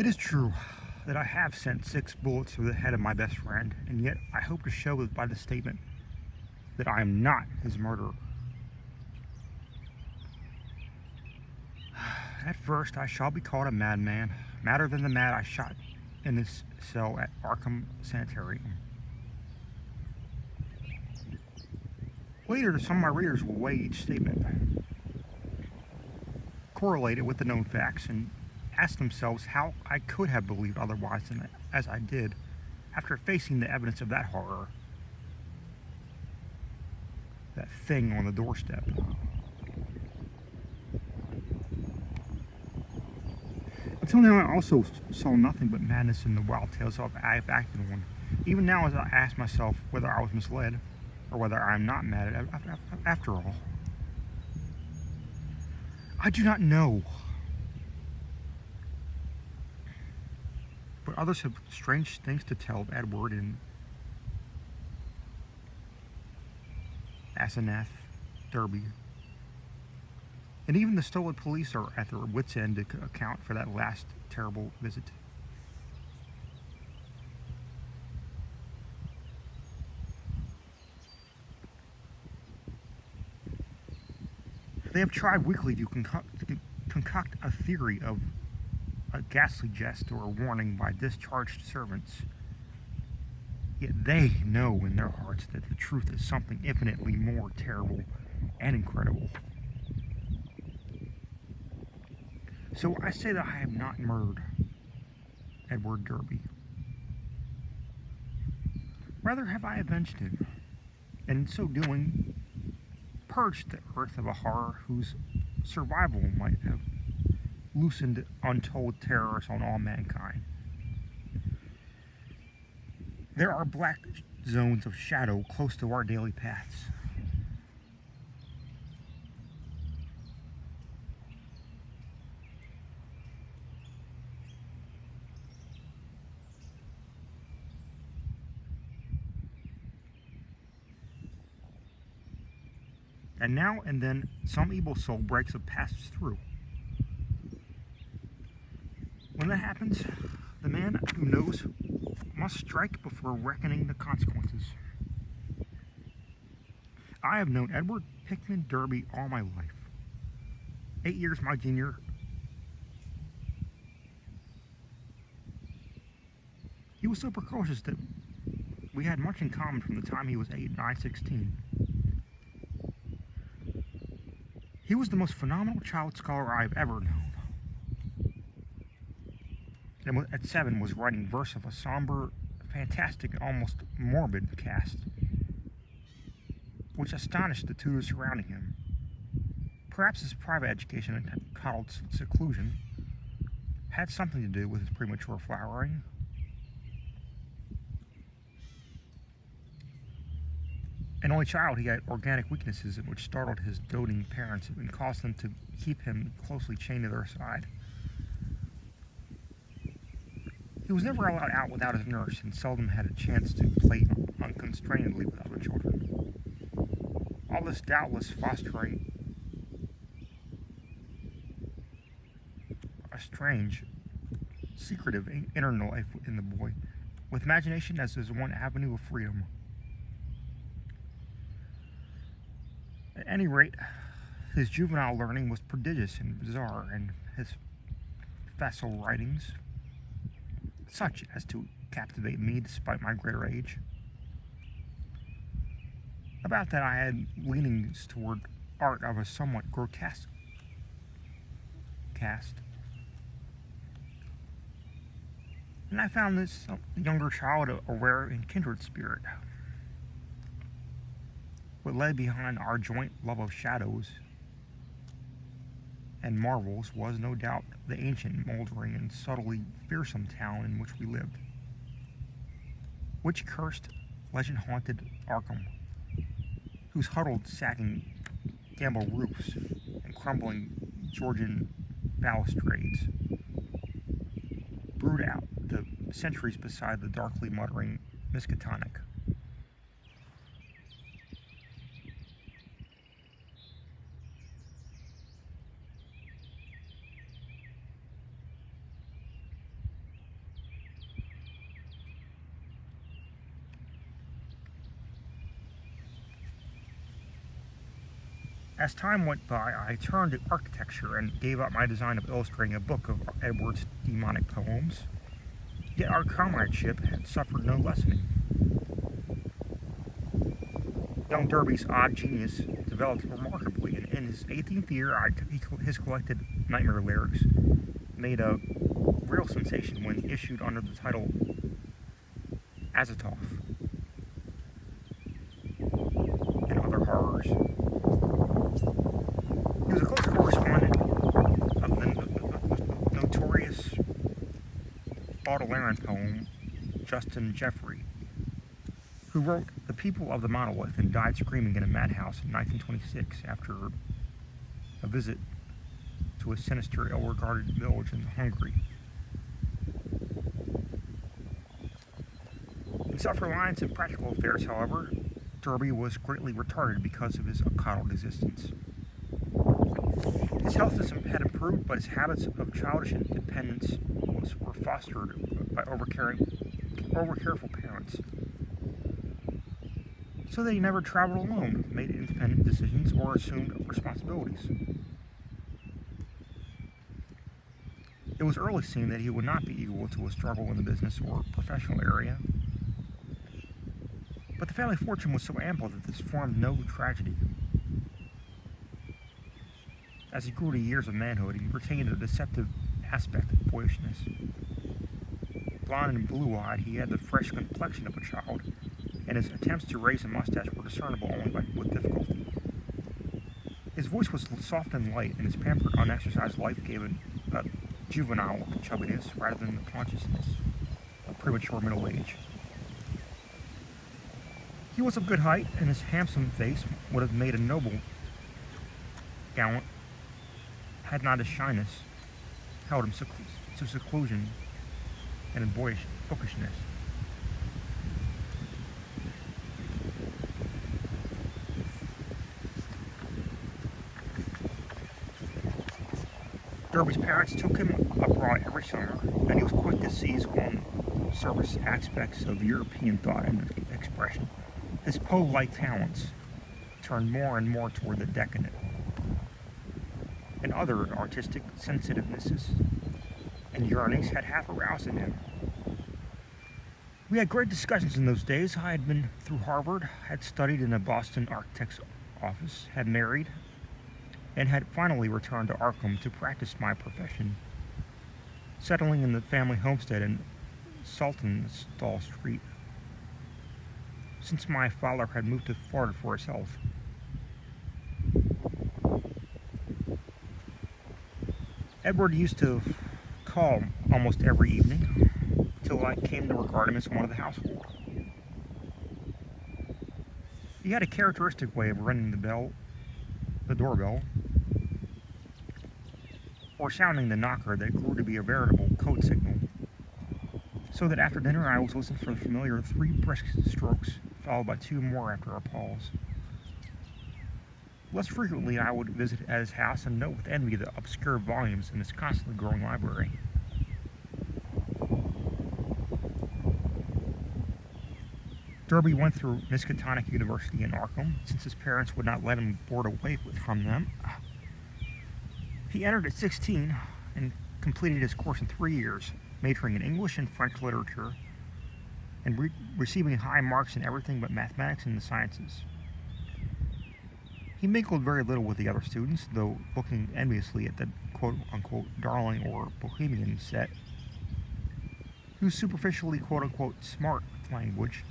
is true that I have sent 6 bullets through the head of my best friend, and yet I hope to show by the statement that I am not his murderer. At first, I shall be called a madman, madder than the mad I shot in this cell at Arkham Sanitarium. Later, some of my readers will weigh each statement, correlate it with the known facts, and ask themselves how I could have believed otherwise than as I did after facing the evidence of that horror, that thing on the doorstep. Until now, I also saw nothing but madness in the wild tales I have acted on. Even now, as I ask myself whether I was misled, or whether I am not mad after all. I do not know. But others have strange things to tell of Edward and Asenath, Derby. And even the Stolid police are at their wits' end to account for that last terrible visit. They have tried weekly to concoct a theory of a ghastly jest or a warning by discharged servants. Yet they know in their hearts that the truth is something infinitely more terrible and incredible. So I say that I have not murdered Edward Derby. Rather have I avenged him, and in so doing, purged the earth of a horror whose survival might have loosened untold terrors on all mankind. There are black zones of shadow close to our daily paths. And now and then, some evil soul breaks a passage through. When that happens, the man who knows must strike before reckoning the consequences. I have known Edward Pickman Derby all my life. 8 years my junior. He was so precocious that we had much in common from the time he was 8 and I 16. He was the most phenomenal child scholar I have ever known. And at 7 was writing verse of a somber, fantastic, and almost morbid cast, which astonished the tutors surrounding him. Perhaps his private education and coddled seclusion had something to do with his premature flowering. An only child, he had organic weaknesses which startled his doting parents and caused them to keep him closely chained to their side. He was never allowed out without his nurse and seldom had a chance to play unconstrainedly with other children. All this doubtless fostering a strange, secretive inner life in the boy, with imagination as his one avenue of freedom. At any rate, his juvenile learning was prodigious and bizarre, and his facile writings such as to captivate me despite my greater age. About that I had leanings toward art of a somewhat grotesque cast. And I found this younger child a rare and kindred spirit. What lay behind our joint love of shadows and marvels was no doubt the ancient, moldering, and subtly fearsome town in which we lived, which cursed, legend-haunted Arkham, whose huddled, sagging gambrel roofs and crumbling Georgian balustrades brood out the centuries beside the darkly muttering Miskatonic. As time went by, I turned to architecture and gave up my design of illustrating a book of Edward's demonic poems. Yet our comradeship had suffered no lessening. Young Derby's odd genius developed remarkably, and in his 18th year, his collected nightmare lyrics made a real sensation when issued under the title Azathoth and Other Horrors. He was a close correspondent of the notorious Baudelaire poem Justin Jeffrey, who wrote The People of the Monolith and died screaming in a madhouse in 1926 after a visit to a sinister, ill-regarded village in Hungary. In self-reliance and practical affairs, however, Derby was greatly retarded because of his coddled existence. His health had improved, but his habits of childish independence were fostered by overcareful parents, so that he never traveled alone, made independent decisions, or assumed responsibilities. It was early seen that he would not be equal to a struggle in the business or professional area, but the family fortune was so ample that this formed no tragedy. As he grew to years of manhood, he retained a deceptive aspect of boyishness. Blond and blue-eyed, he had the fresh complexion of a child, and his attempts to raise a mustache were discernible only with difficulty. His voice was soft and light, and his pampered, unexercised life gave it a juvenile chubbiness rather than the consciousness of premature middle age. He was of good height, and his handsome face would have made a noble gallant had not his shyness held him to seclusion and bookishness. Derby's parents took him abroad every summer, and he was quick to seize on service aspects of European thought and expression. His Poe-like talents turned more and more toward the decadent, and other artistic sensitivenesses and yearnings had half aroused in him. We had great discussions in those days. I had been through Harvard, had studied in a Boston architect's office, had married, and had finally returned to Arkham to practice my profession, settling in the family homestead in Saltonstall Street, since my father had moved to Florida for his health. Edward used to call almost every evening, till I came to regard him as one of the household. He had a characteristic way of ringing the doorbell, or sounding the knocker that grew to be a veritable code signal, so that after dinner I was listening for the familiar 3 brisk strokes, followed by 2 more after a pause. Less frequently I would visit at his house and note with envy the obscure volumes in his constantly growing library. Derby went through Miskatonic University in Arkham, since his parents would not let him board away from them. He entered at 16 and completed his course in 3 years, majoring in English and French literature, and receiving high marks in everything but mathematics and the sciences. He mingled very little with the other students, though looking enviously at the quote-unquote darling or bohemian set, whose superficially quote-unquote smart language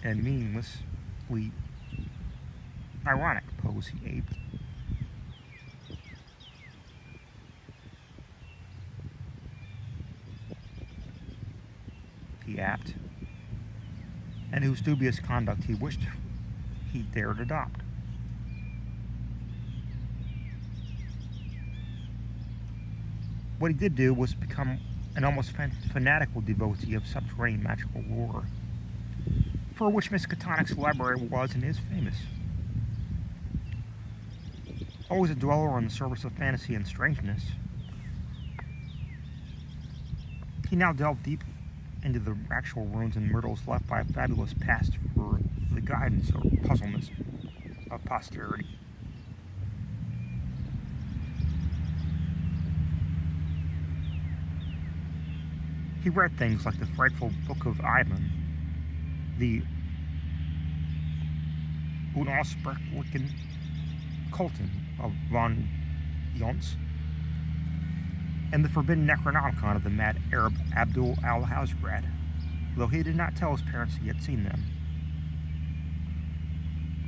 and meaninglessly ironic pose he aped. And whose dubious conduct he wished he dared adopt. What he did do was become an almost fanatical devotee of subterranean magical lore, for which Miskatonic's library was and is famous. Always a dweller on the surface of fantasy and strangeness, he now delved deep into the actual ruins and riddles left by a fabulous past for the guidance or puzzlement of posterity. He read things like the frightful Book of Ivan, the Unausprechlichen Kulten of von Jons, and the forbidden Necronomicon of the mad Arab Abdul al-Hazrad, though he did not tell his parents he had seen them.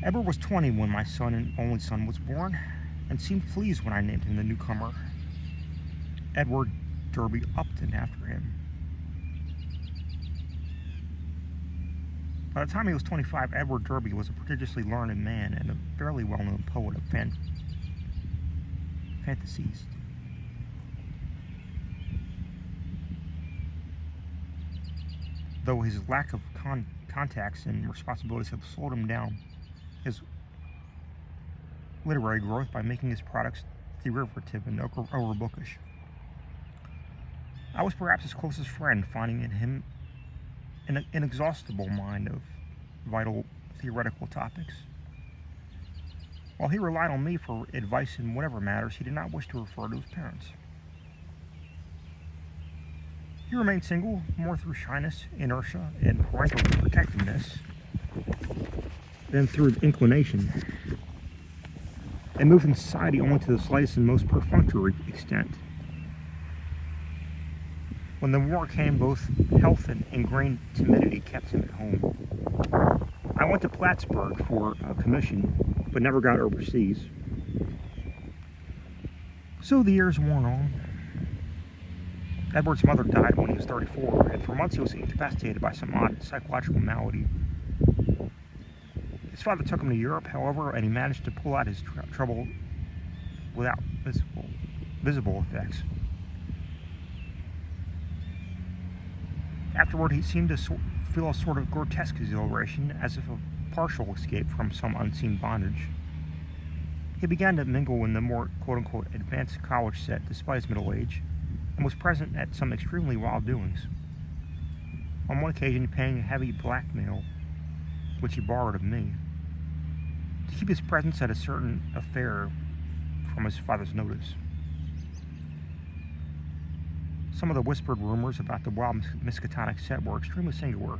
Edward was 20 when my son and only son was born, and seemed pleased when I named him the newcomer, Edward Derby Upton, after him. By the time he was 25, Edward Derby was a prodigiously learned man and a fairly well-known poet of fantasies. Though his lack of contacts and responsibilities have slowed him down his literary growth by making his products derivative and overbookish. I was perhaps his closest friend, finding in him an inexhaustible mind of vital theoretical topics. While he relied on me for advice in whatever matters, he did not wish to refer to his parents. He remained single, more through shyness, inertia, and parental protectiveness than through inclination, and moved in society only to the slightest and most perfunctory extent. When the war came, both health and ingrained timidity kept him at home. I went to Plattsburgh for a commission, but never got overseas. So the years wore on. Edward's mother died when he was 34, and for months he was incapacitated by some odd psychological malady. His father took him to Europe, however, and he managed to pull out his trouble without visible effects. Afterward, he seemed to feel a sort of grotesque exhilaration, as if a partial escape from some unseen bondage. He began to mingle in the more quote-unquote advanced college set despite his middle age, and was present at some extremely wild doings. On one occasion, paying heavy blackmail, which he borrowed of me, to keep his presence at a certain affair from his father's notice. Some of the whispered rumors about the wild Miskatonic set were extremely singular.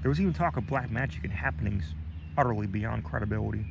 There was even talk of black magic and happenings utterly beyond credibility.